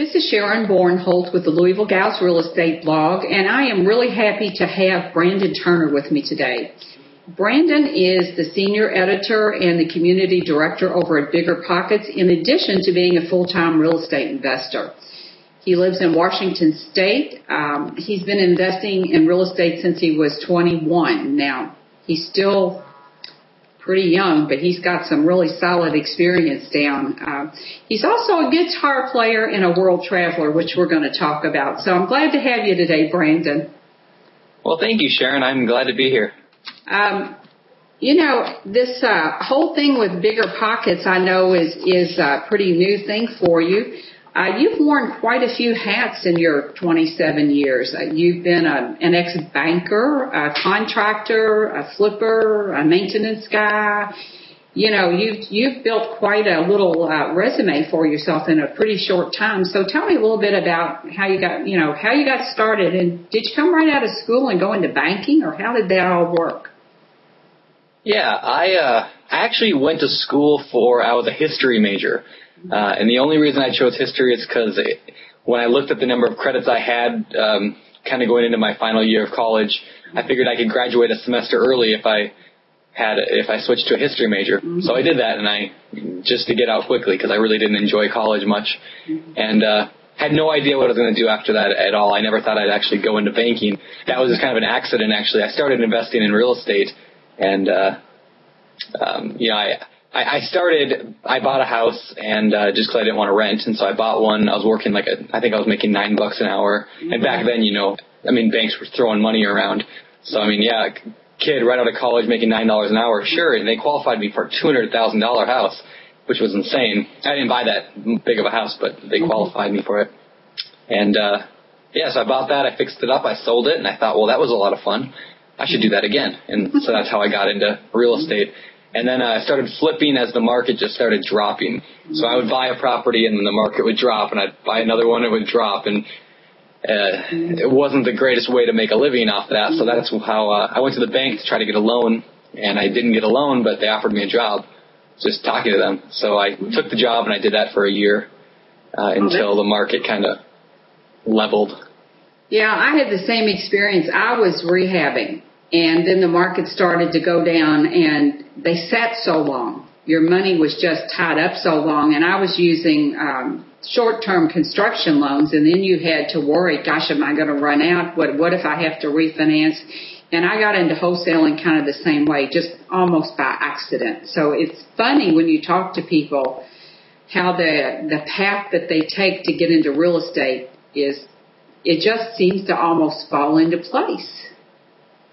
This is Sharon Vornholt with the Louisville Gals Real Estate blog, and I am really happy to have Brandon Turner with me today. Brandon is the senior editor and the community director over at Bigger Pockets, in addition to being a full-time real estate investor. He lives in Washington State. He's been investing in real estate since he was 21. Now, he's still pretty young, but he's got some really solid experience down. He's also a guitar player and a world traveler, which we're going to talk about. So I'm glad to have you today, Brandon. Well, thank you, Sharon. I'm glad to be here. This whole thing with Bigger Pockets, I know, is a pretty new thing for you. You've worn quite a few hats in your 27 years. You've been an ex-banker, a contractor, a flipper, a maintenance guy. You've built quite a little resume for yourself in a pretty short time. So tell me a little bit about how you got started. And did you come right out of school and go into banking, or how did that all work? Yeah, I actually went to school I was a history major. And the only reason I chose history is because when I looked at the number of credits I had kind of going into my final year of college, I figured I could graduate a semester early if I switched to a history major. Mm-hmm. So I did that, and just to get out quickly, because I really didn't enjoy college much. Mm-hmm. And had no idea what I was going to do after that at all. I never thought I'd actually go into banking. That was just kind of an accident, actually. I started investing in real estate, and I bought a house, and just because I didn't want to rent, and so I bought one. I was working I think I was making $9 an hour, and back then, banks were throwing money around. So kid right out of college making $9 an hour, sure, and they qualified me for a $200,000 house, which was insane. I didn't buy that big of a house, but they qualified me for it, and so I bought that. I fixed it up, I sold it, and I thought, well, that was a lot of fun. I should do that again, and so that's how I got into real estate. And then I started flipping as the market just started dropping. So I would buy a property, and then the market would drop, and I'd buy another one, it would drop. And it wasn't the greatest way to make a living off that. So that's how I went to the bank to try to get a loan, and I didn't get a loan, but they offered me a job, just talking to them. So I took the job, and I did that for a year until the market kind of leveled. Yeah, I had the same experience. I was rehabbing. And then the market started to go down, and they sat so long. Your money was just tied up so long, and I was using short-term construction loans, and then you had to worry, gosh, am I going to run out? What if I have to refinance? And I got into wholesaling kind of the same way, just almost by accident. So it's funny when you talk to people how the path that they take to get into real estate it just seems to almost fall into place.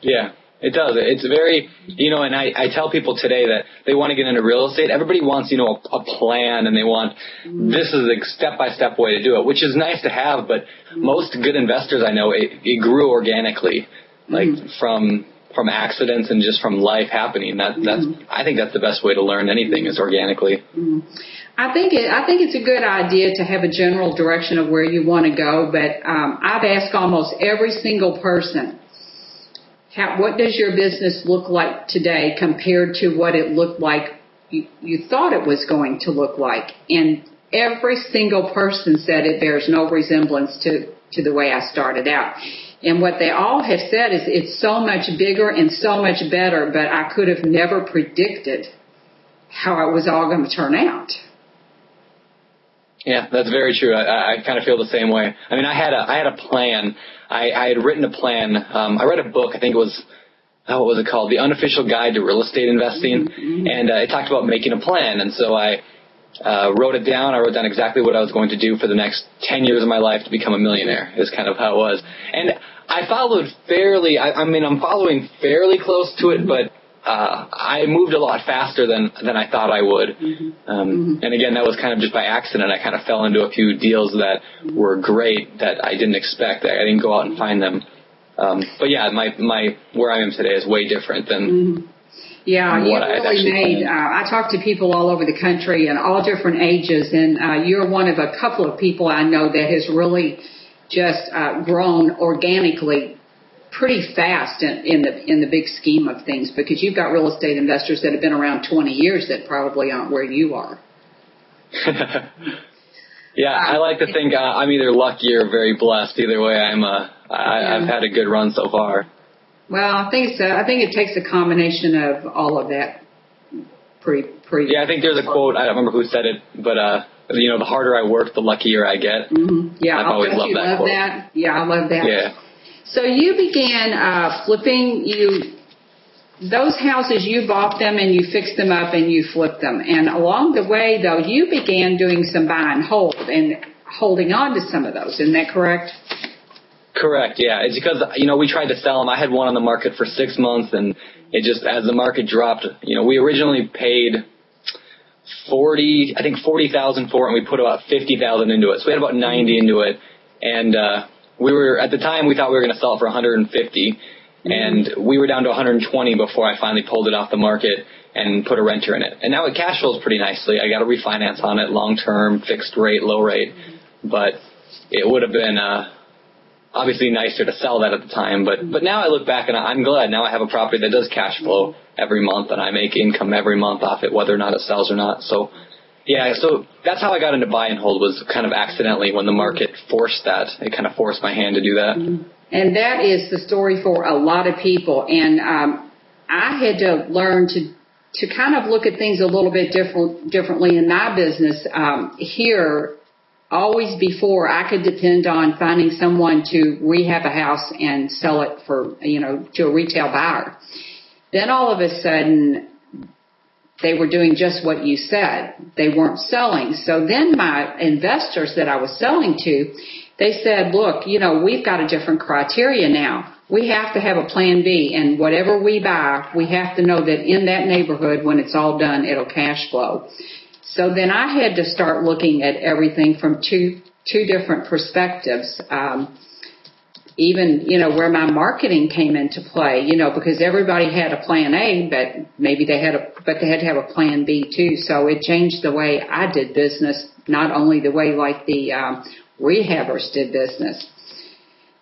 Yeah, it does. It's very, and I tell people today that they want to get into real estate. Everybody wants, a plan, and they want, this is a step-by-step way to do it, which is nice to have, but most good investors I know, it grew organically, from accidents and just from life happening. I think that's the best way to learn anything, is organically. I think it's a good idea to have a general direction of where you want to go, but I've asked almost every single person, what does your business look like today compared to what it looked like you thought it was going to look like? And every single person said it bears no resemblance to the way I started out. And what they all have said is it's so much bigger and so much better, but I could have never predicted how it was all going to turn out. Yeah, that's very true. I kind of feel the same way. I mean, I had a plan. I had written a plan. I read a book. I think it was, what was it called? The Unofficial Guide to Real Estate Investing. Mm-hmm. And it talked about making a plan. And so I wrote it down. I wrote down exactly what I was going to do for the next 10 years of my life to become a millionaire, is kind of how it was. And I followed I'm following fairly close to it, but I moved a lot faster than I thought I would. And again, that was kind of just by accident. I kind of fell into a few deals that were great that I didn't expect. I didn't go out and find them. But yeah, my where I am today is way different than Yeah, you really made, I talk to people all over the country and all different ages, and you're one of a couple of people I know that has really just grown organically pretty fast in the big scheme of things, because you've got real estate investors that have been around 20 years that probably aren't where you are. Yeah, I like to think I'm either lucky or very blessed. Either way, I've had a good run so far. Well, I think so. I think it takes a combination of all of that. Yeah, I think there's a quote. I don't remember who said it, but the harder I work, the luckier I get. Mm-hmm. Yeah, I've always loved that quote. Yeah, I love that. Yeah. So you began flipping. Those houses, you bought them and you fixed them up and you flipped them. And along the way, though, you began doing some buy and hold and holding on to some of those. Isn't that correct? Correct, yeah. It's because, we tried to sell them. I had one on the market for 6 months, and it just, as the market dropped, we originally paid $40,000 for it, and we put about $50,000 into it. So we had about $90,000 into it. And at the time, we thought we were going to sell it for $150,000. And we were down to $120,000 before I finally pulled it off the market and put a renter in it. And now it cash flows pretty nicely. I got a refinance on it, long-term, fixed rate, low rate. But it would have been obviously nicer to sell that at the time. But now I look back and I'm glad. Now I have a property that does cash flow every month, and I make income every month off it, whether or not it sells or not. So, yeah, so that's how I got into buy and hold, was kind of accidentally when the market forced that. It kind of forced my hand to do that. Mm-hmm. And that is the story for a lot of people. And I had to learn to kind of look at things a little bit differently in my business. Here, always before, I could depend on finding someone to rehab a house and sell it for, to a retail buyer. Then all of a sudden, they were doing just what you said. They weren't selling. So then my investors that I was selling to, they said, look, we've got a different criteria now. We have to have a plan B, and whatever we buy, we have to know that in that neighborhood, when it's all done, it'll cash flow. So then I had to start looking at everything from two different perspectives. Even, where my marketing came into play, because everybody had a plan A, but maybe they had to have a plan B too. So it changed the way I did business, not only the way like the rehabbers did business.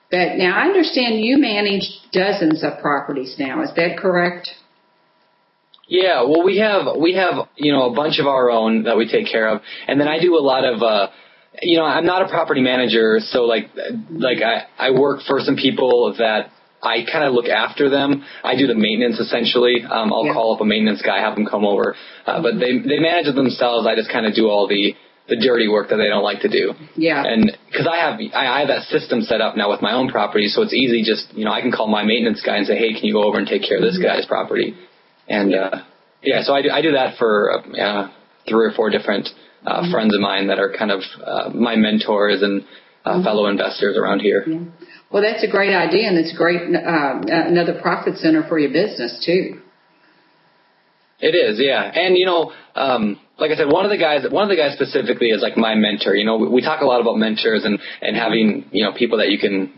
But now I understand you manage dozens of properties now. Is that correct? Yeah, well, we have a bunch of our own that we take care of, and then I do a lot of I'm not a property manager, so like I work for some people that I kind of look after them. I do the maintenance essentially. I'll call up a maintenance guy, have them come over, but they manage it themselves. I just kind of do all the dirty work that they don't like to do. Yeah. And because I have that system set up now with my own property, so it's easy. Just I can call my maintenance guy and say, hey, can you go over and take care of this guy's property? And so I do that for 3 or 4 different friends of mine that are kind of my mentors and fellow investors around here. Yeah. Well, that's a great idea, and it's great another profit center for your business too. It is, yeah. And like I said, one of the guys specifically is like my mentor. We talk a lot about mentors and having people that you can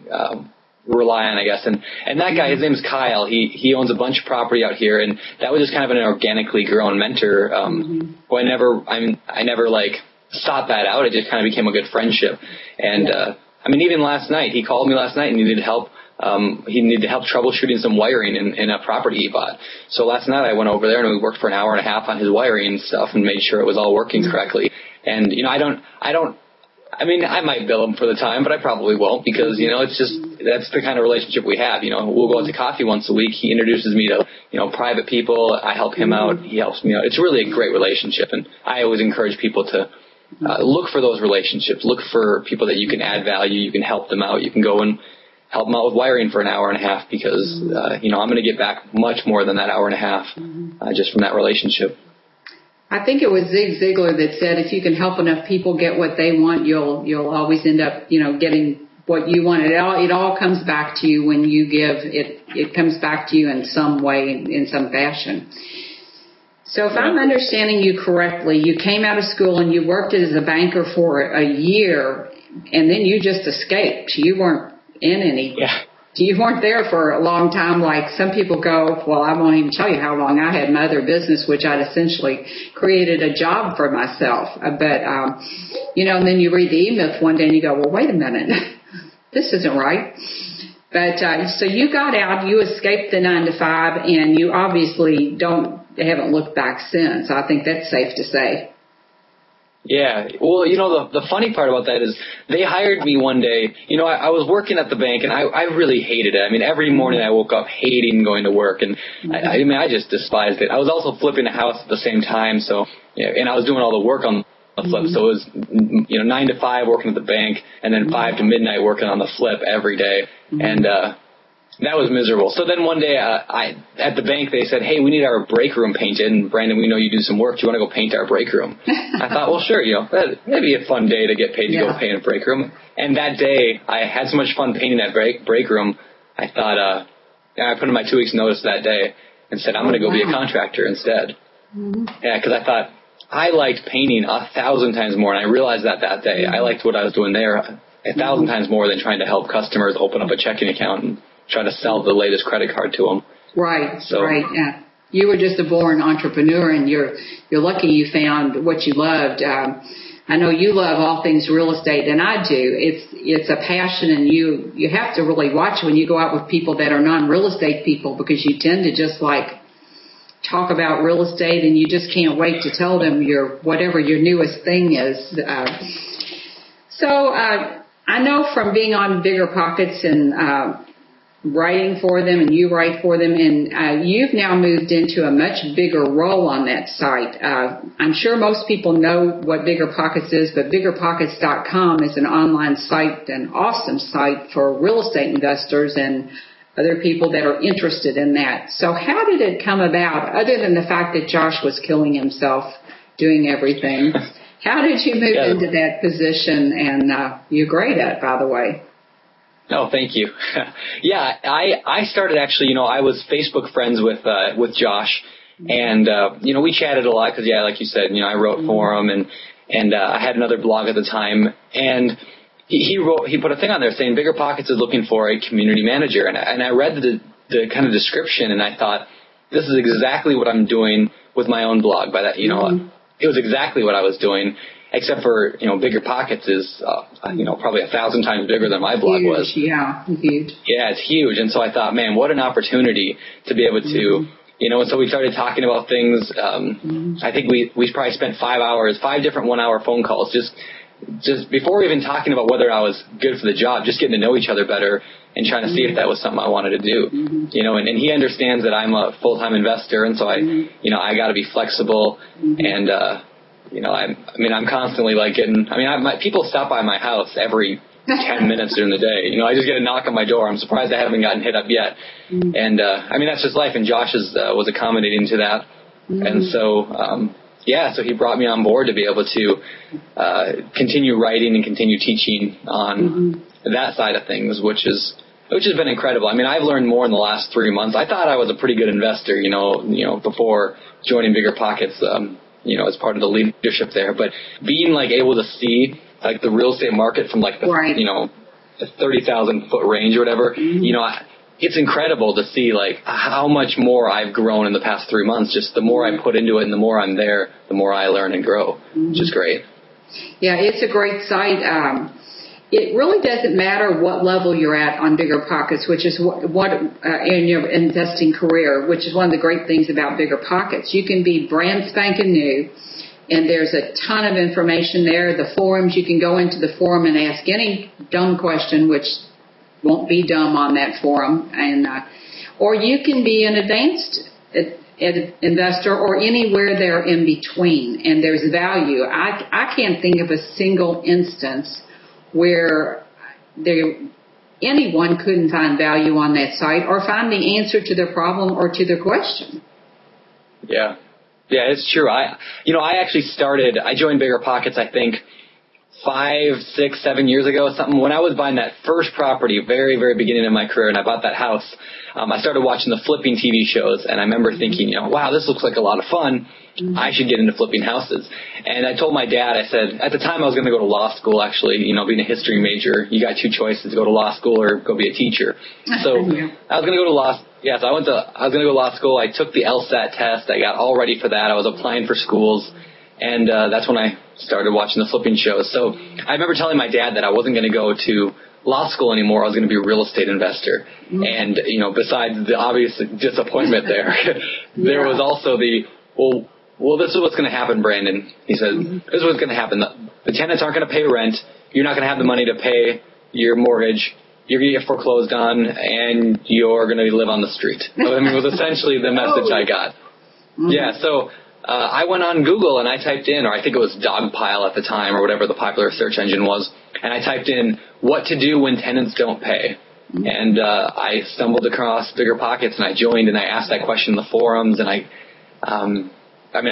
rely on, I guess. And that guy, his name's Kyle. He owns a bunch of property out here, and that was just kind of an organically grown mentor. Who I never like sought that out. It just kind of became a good friendship. And even last night, he called me last night and needed help. He needed help troubleshooting some wiring in a property he bought. So last night I went over there and we worked for an hour and a half on his wiring and stuff and made sure it was all working correctly. And I might bill him for the time, but I probably won't because, it's just, that's the kind of relationship we have. We'll go out to coffee once a week. He introduces me to, private people. I help him out. He helps me out. It's really a great relationship. And I always encourage people to look for those relationships. Look for people that you can add value. You can help them out. You can go and help them out with wiring for an hour and a half because, I'm going to get back much more than that hour and a half just from that relationship. I think it was Zig Ziglar that said, if you can help enough people get what they want, you'll always end up, getting what you want. It all comes back to you when you give. It comes back to you in some way, in some fashion. So if I'm understanding you correctly, you came out of school and you worked as a banker for a year, and then you just escaped. You weren't in any. Yeah. You weren't there for a long time like some people go, well, I won't even tell you how long. I had my other business, which I'd essentially created a job for myself. But, and then you read the E-Myth one day and you go, well, wait a minute, this isn't right. But so you got out, you escaped the 9-to-5, and you obviously haven't looked back since. I think that's safe to say. Yeah. Well, the funny part about that is they hired me one day. I was working at the bank, and I really hated it. I mean, every morning I woke up hating going to work, and I just despised it. I was also flipping a house at the same time, so and I was doing all the work on the flip. So it was 9 to 5 working at the bank, and then 5 to midnight working on the flip every day, and that was miserable. So then one day, at the bank, they said, "Hey, we need our break room painted, and Brandon, we know you do some work. Do you want to go paint our break room?" I thought, well, sure, that'd be a fun day to get paid to go paint a break room. And that day, I had so much fun painting that break room, I thought, I put in my 2 weeks notice that day and said, I'm going to go be a contractor instead. Yeah, because I thought, I liked painting 1,000 times more, and I realized that day. I liked what I was doing there 1,000 times more than trying to help customers open up a checking account and try to sell the latest credit card to them. Right, right, yeah. You were just a born entrepreneur, and you're lucky you found what you loved. I know you love all things real estate, and I do. It's a passion, and you have to really watch when you go out with people that are non-real estate people, because you tend to just talk about real estate, and you just can't wait to tell them whatever your newest thing is. So I know from being on Bigger Pockets and writing for them, and you write for them, and you've now moved into a much bigger role on that site. I'm sure most people know what Bigger Pockets is, but biggerpockets.com is an online site, an awesome site for real estate investors and other people that are interested in that. So how did it come about, other than the fact that Josh was killing himself doing everything? How did you move into that position? And you're great at it, by the way. Oh, thank you. Yeah, I started actually, I was Facebook friends with Josh, and, we chatted a lot because, like you said, I wrote for him, and I had another blog at the time, and he put a thing on there saying Bigger Pockets is looking for a community manager, and I read the kind of description, and I thought, this is exactly what I'm doing with my own blog. By that, it was exactly what I was doing. Except for, Bigger Pockets is, probably 1,000 times bigger than my blog was. Yeah, huge. Yeah, it's huge. And so I thought, man, what an opportunity to be able to, and so we started talking about things. I think we probably spent 5 different 1-hour phone calls, just before even talking about whether I was good for the job, just getting to know each other better and trying to see if that was something I wanted to do. And he understands that I'm a full-time investor, and so I got to be flexible and, I'm constantly people stop by my house every 10 minutes during the day. I just get a knock on my door. I'm surprised I haven't gotten hit up yet. And, that's just life. And Josh was accommodating to that. And so, so he brought me on board to be able to, continue writing and continue teaching on that side of things, which has been incredible. I've learned more in the last 3 months. I thought I was a pretty good investor, before joining Bigger Pockets, as part of the leadership there, but being able to see the real estate market from the 30,000 foot range or whatever, it's incredible to see how much more I've grown in the past 3 months. Just the more I put into it and the more I'm there, the more I learn and grow, which is great. Yeah, it's a great site. It really doesn't matter what level you're at on Bigger Pockets, which is what in your investing career, which is one of the great things about Bigger Pockets. You can be brand spanking new, and there's a ton of information there. The forums, you can go into the forum and ask any dumb question, which won't be dumb on that forum, and or you can be an advanced investor or anywhere there in between, and there's value. I can't think of a single instance where anyone couldn't find value on that site or find the answer to their problem or to their question. Yeah, it's true. I joined Bigger Pockets, I think, 5, 6, 7 years ago, something. When I was buying that first property, very, very beginning of my career, and I bought that house, I started watching the flipping TV shows, and I remember thinking, wow, this looks like a lot of fun. I should get into flipping houses. And I told my dad, I said, at the time I was going to go to law school, actually, being a history major, you got 2 choices, go to law school or go be a teacher. So I was going to go to law school. Yeah, so I was going to go to law school. I took the LSAT test. I got all ready for that. I was applying for schools. And that's when I started watching the flipping shows. So I remember telling my dad that I wasn't going to go to law school anymore. I was going to be a real estate investor. And, besides the obvious disappointment there, there was also well, this is what's going to happen, Brandon. He said, this is what's going to happen. The tenants aren't going to pay rent. You're not going to have the money to pay your mortgage. You're going to get foreclosed on, and you're going to live on the street. I mean, it was essentially the message I got. Yeah, so I went on Google and I typed in, or I think it was Dogpile at the time, or whatever the popular search engine was, and I typed in what to do when tenants don't pay. And I stumbled across Bigger Pockets, and I joined, and I asked that question in the forums, and I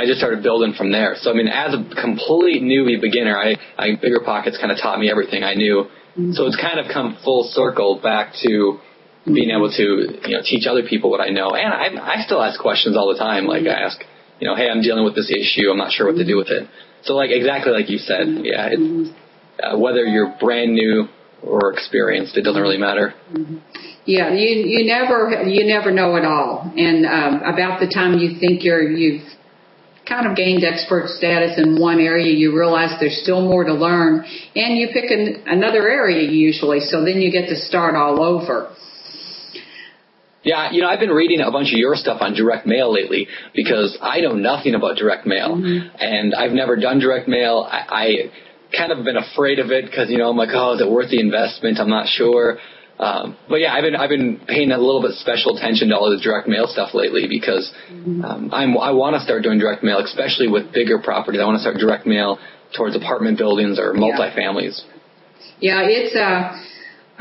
just started building from there. So, I mean, as a complete newbie beginner, Bigger Pockets kind of taught me everything I knew. So it's kind of come full circle back to being able to, teach other people what I know. And I still ask questions all the time. Like I ask, hey, I'm dealing with this issue. I'm not sure what to do with it. So like exactly like you said, yeah, it's, whether you're brand new or experienced, it doesn't really matter. Yeah, you never know it all. And about the time you think you've kind of gained expert status in one area, you realize there's still more to learn, and you pick another area usually, so then you get to start all over. Yeah, I've been reading a bunch of your stuff on direct mail lately because I know nothing about direct mail, and I've never done direct mail. I kind of been afraid of it because, I'm like, oh, is it worth the investment? I'm not sure. But yeah, I've been paying a little bit special attention to all of the direct mail stuff lately because I want to start doing direct mail, especially with bigger properties. I want to start direct mail towards apartment buildings or multifamilies. Yeah, it's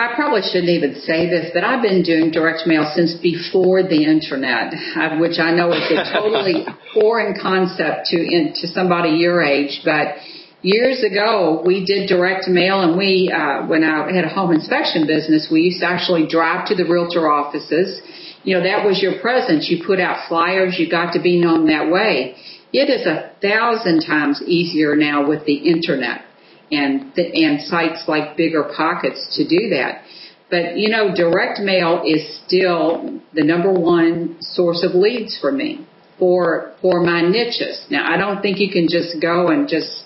I probably shouldn't even say this, but I've been doing direct mail since before the internet, which I know is a totally foreign concept to somebody your age, but years ago, we did direct mail, and we, when I had a home inspection business, we used to actually drive to the realtor offices. That was your presence. You put out flyers. You got to be known that way. It is 1,000 times easier now with the internet and sites like Bigger Pockets to do that. But, direct mail is still the number one source of leads for me for my niches. Now, I don't think you can just go and just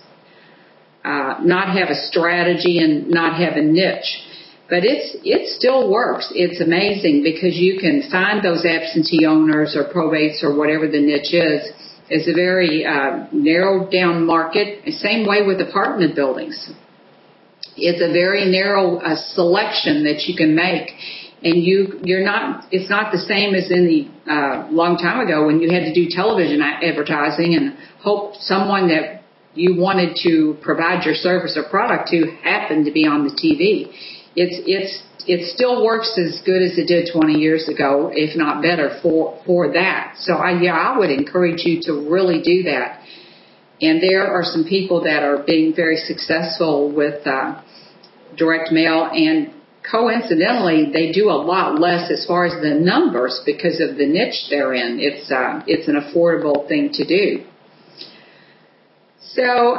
not have a strategy and not have a niche. But it still works. It's amazing because you can find those absentee owners or probates or whatever the niche is. It's a very narrowed down market. Same way with apartment buildings. It's a very narrow selection that you can make. And it's not the same as in the long time ago when you had to do television advertising and hope someone that you wanted to provide your service or product to happen to be on the TV. It still works as good as it did 20 years ago, if not better for that. So I would encourage you to really do that. And there are some people that are being very successful with direct mail, and coincidentally, they do a lot less as far as the numbers because of the niche they're in. It's an affordable thing to do. So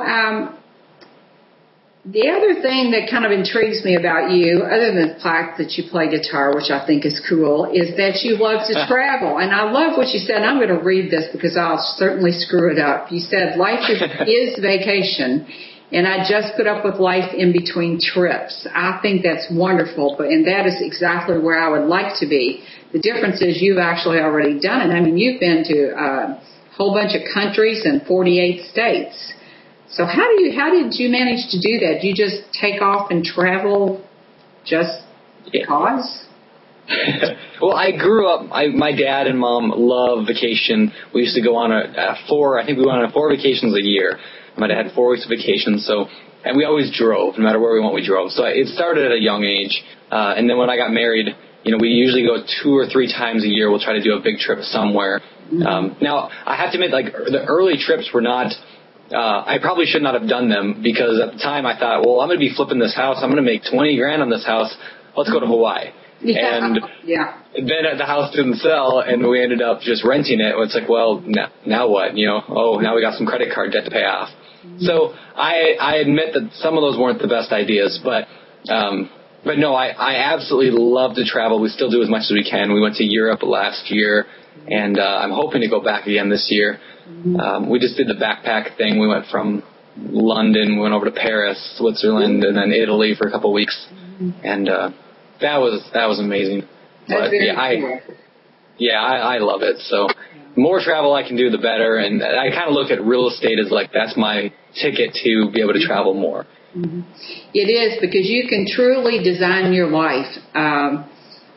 the other thing that kind of intrigues me about you, other than the fact that you play guitar, which I think is cool, is that you love to travel. And I love what you said. I'm going to read this because I'll certainly screw it up. You said, life is vacation, and I just put up with life in between trips. I think that's wonderful, and that is exactly where I would like to be. The difference is you've actually already done it. I mean, you've been to a whole bunch of countries and 48 states. So how did you manage to do that? Do you just take off and travel just because? Well, I grew up, my dad and mom love vacation. We used to go on we went on 4 vacations a year. My dad had 4 weeks of vacation, and we always drove. No matter where we went, we drove. So it started at a young age. And then when I got married, we usually go 2 or 3 times a year. We'll try to do a big trip somewhere. Now, I have to admit, like, the early trips were not, I probably should not have done them because at the time I thought, well, I'm going to be flipping this house. I'm going to make $20,000 on this house. Let's go to Hawaii. And then the house didn't sell, and we ended up just renting it. It's like, well, now what? Now we got some credit card debt to pay off. So I admit that some of those weren't the best ideas, but no, I absolutely love to travel. We still do as much as we can. We went to Europe last year, and I'm hoping to go back again this year. We just did the backpack thing. We went from London, went over to Paris, Switzerland, and then Italy for a couple of weeks, and that was amazing. That's very cool. I love it. So more travel I can do, the better. And I kind of look at real estate as like that's my ticket to be able to travel more. Mm-hmm. It is, because you can truly design your life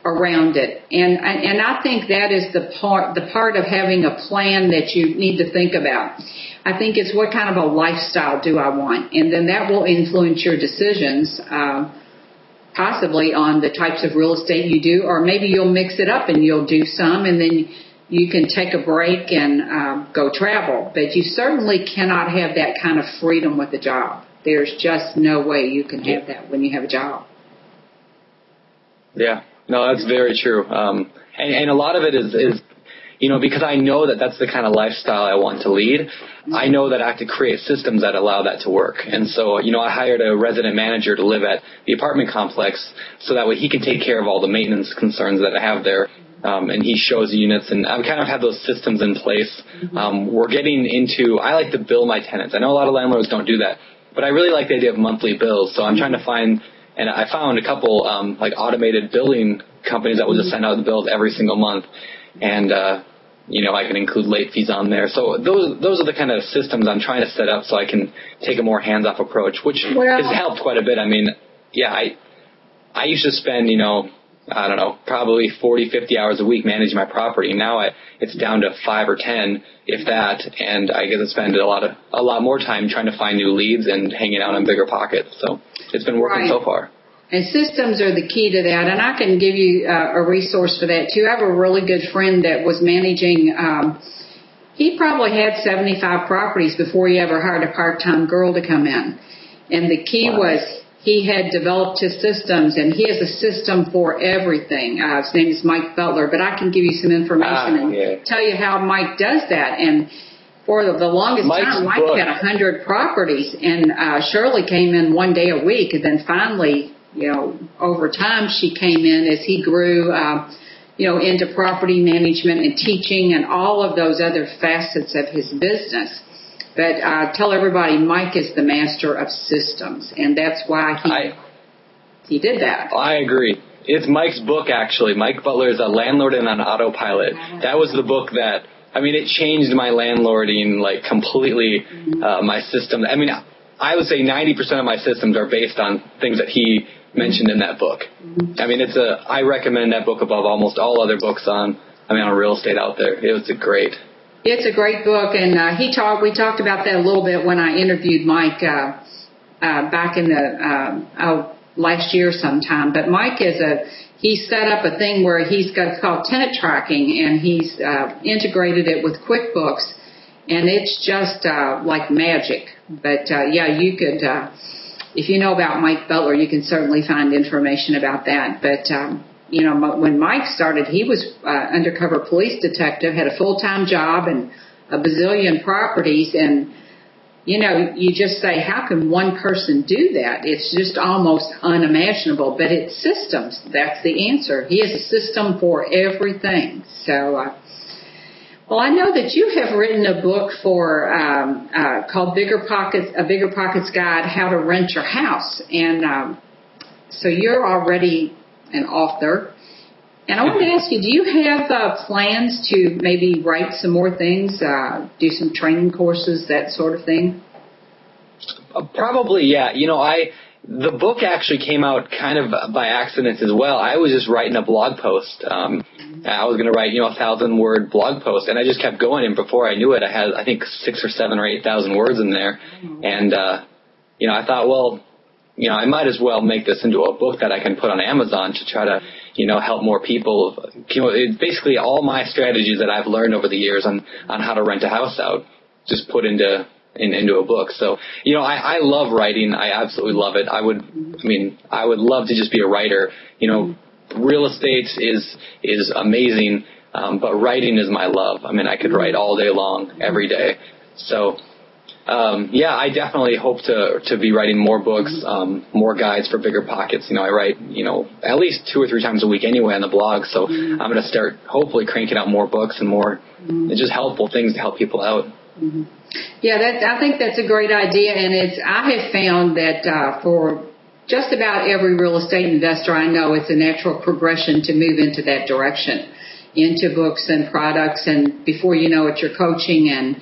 around it. And I think that is the part of having a plan that you need to think about. I think it's what kind of a lifestyle do I want? And then that will influence your decisions, possibly on the types of real estate you do, or maybe you'll mix it up and you'll do some and then you can take a break and go travel. But you certainly cannot have that kind of freedom with a job. There's just no way you can have that when you have a job. Yeah, no, that's very true. And a lot of it is, you know, because I know that that's the kind of lifestyle I want to lead. I know that I have to create systems that allow that to work. And so, you know, I hired a resident manager to live at the apartment complex so that way he can take care of all the maintenance concerns that I have there. And he shows units, and I've kind of had those systems in place. We're getting into, I like to bill my tenants. I know a lot of landlords don't do that, but I really like the idea of monthly bills. So I'm trying to find, and I found a couple like automated billing companies that will just send out the bills every single month. And, you know, I can include late fees on there. So those are the kind of systems I'm trying to set up so I can take a more hands-off approach, which has helped quite a bit. I mean, yeah, I used to spend, you know, I don't know, probably 40, 50 hours a week managing my property. Now it's down to 5 or 10, if that, and I get to spend a lot more time trying to find new leads and hanging out on bigger pockets. So it's been working so far. And systems are the key to that, and I can give you a resource for that too. I have a really good friend that was managing. He probably had 75 properties before he ever hired a part-time girl to come in, and the key was he had developed his systems, and he has a system for everything. His name is Mike Butler, but I can give you some information and tell you how Mike does that. And for the longest time, Mike had 100 properties, and Shirley came in one day a week, and then finally, you know, over time she came in as he grew, you know, into property management and teaching and all of those other facets of his business. But tell everybody, Mike is the master of systems, and that's why he did that. I agree. It's Mike's book, actually. Mike Butler is a landlord and on autopilot. That was the book that, I mean, it changed my landlording, like, completely, my system. I mean, I would say 90% of my systems are based on things that he mentioned in that book. I mean, I recommend that book above almost all other books on real estate out there. It was great. It's a great book, and we talked about that a little bit when I interviewed Mike back in the last year sometime. But Mike he set up a thing where it's called tenant tracking, and he's integrated it with QuickBooks, and it's just like magic. But you could, if you know about Mike Butler, you can certainly find information about that. But you know, when Mike started, he was undercover police detective, had a full-time job and a bazillion properties. And, you know, you just say, how can one person do that? It's just almost unimaginable. But it's systems. That's the answer. He has a system for everything. So, well, I know that you have written a book called Bigger Pockets Guide, How to Rent Your House. And so you're already an author. And I wanted to ask you, do you have plans to maybe write some more things, do some training courses, that sort of thing? Probably, yeah. You know, the book actually came out kind of by accident as well. I was just writing a blog post. I was going to write, 1,000-word blog post, and I just kept going. And before I knew it, I had, I think, 6,000 or 7,000 or 8,000 words in there. And, I thought, well, I might as well make this into a book that I can put on Amazon to try to, help more people. It's basically all my strategies that I've learned over the years on how to rent a house out, just put into a book. So, I love writing. I absolutely love it. I would love to just be a writer. Real estate is amazing, but writing is my love. I could write all day long, every day. So, I definitely hope to be writing more books, more guides for bigger pockets. I write, at least 2 or 3 times a week anyway on the blog. So I'm going to start hopefully cranking out more books and more just helpful things to help people out. Mm-hmm. Yeah, I think that's a great idea. And I have found that for just about every real estate investor I know, it's a natural progression to move into that direction. into books and products, and before you know it, you're coaching, and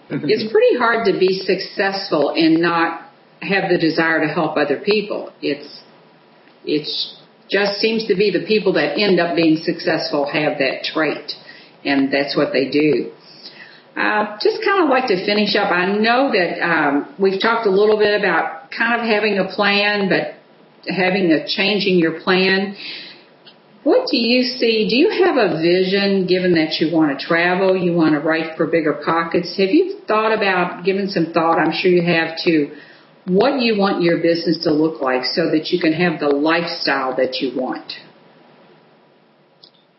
it's pretty hard to be successful and not have the desire to help other people. It just seems to be the people that end up being successful have that trait, and that's what they do. Just kind of like to finish up. I know that we've talked a little bit about kind of having a plan, but having a change in your plan. What do you see? Do you have a vision, given that you want to travel, you want to write for bigger pockets? Have you thought about, given some thought, I'm sure you have, to what you want your business to look like so that you can have the lifestyle that you want?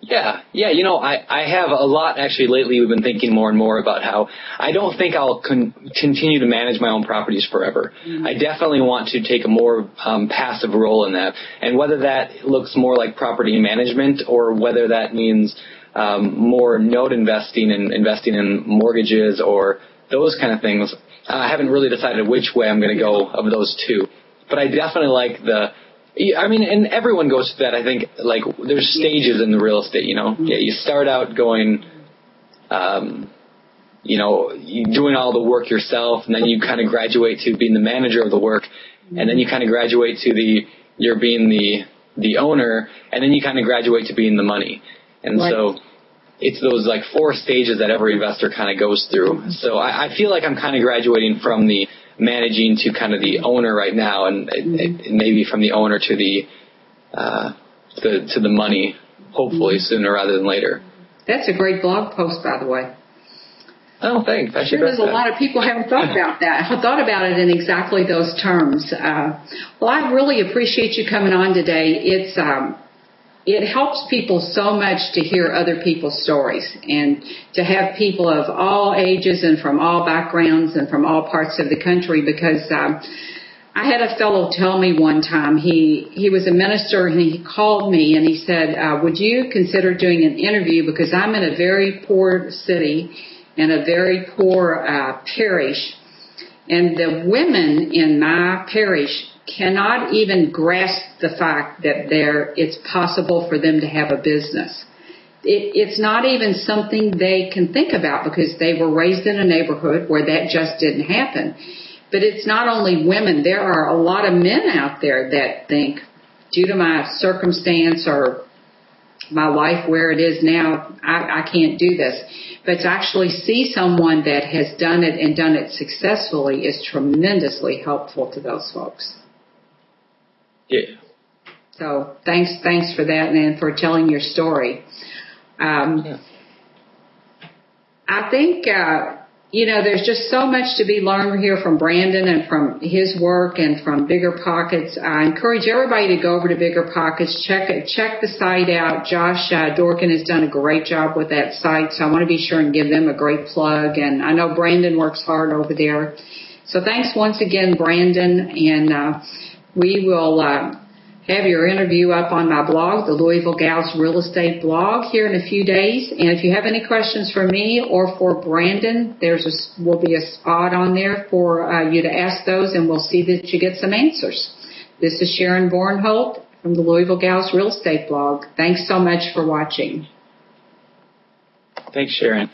Yeah. I have a lot, actually. Lately we've been thinking more and more about how I don't think I'll continue to manage my own properties forever. Mm-hmm. I definitely want to take a more passive role in that, and whether that looks more like property management or whether that means more note investing and investing in mortgages or those kind of things, I haven't really decided which way I'm going to go of those two. But I definitely like and everyone goes through that. I think, like, there's stages in the real estate, Yeah, you start out going, you doing all the work yourself, and then you kind of graduate to being the manager of the work, and then you kind of graduate to you're being the owner, and then you kind of graduate to being the money. And right. So it's those, like, 4 stages that every investor kind of goes through. So I feel like I'm kind of graduating from the managing to kind of the owner right now, and maybe from the owner to the money, hopefully sooner rather than later. That's a great blog post, by the way. Oh, thanks. I'm sure there's a lot of people haven't thought about that. I thought about it in exactly those terms. Well, I really appreciate you coming on today. It helps people so much to hear other people's stories and to have people of all ages and from all backgrounds and from all parts of the country, because I had a fellow tell me one time, he was a minister, and he called me and he said, would you consider doing an interview, because I'm in a very poor city and a very poor parish, and the women in my parish cannot even grasp the fact that it's possible for them to have a business. It's not even something they can think about, because they were raised in a neighborhood where that just didn't happen. But it's not only women. There are a lot of men out there that think, due to my circumstance or my life where it is now, I can't do this. But to actually see someone that has done it and done it successfully is tremendously helpful to those folks. Yeah. So thanks for that, and for telling your story. I think, there's just so much to be learned here from Brandon and from his work and from Bigger Pockets. I encourage everybody to go over to Bigger Pockets, check the site out. Josh Dorkin has done a great job with that site, so I want to be sure and give them a great plug. And I know Brandon works hard over there. So thanks once again, Brandon, and we will have your interview up on my blog, the Louisville Gals Real Estate blog, here in a few days. And if you have any questions for me or for Brandon, will be a spot on there for you to ask those, and we'll see that you get some answers. This is Sharon Vornholt from the Louisville Gals Real Estate blog. Thanks so much for watching. Thanks, Sharon.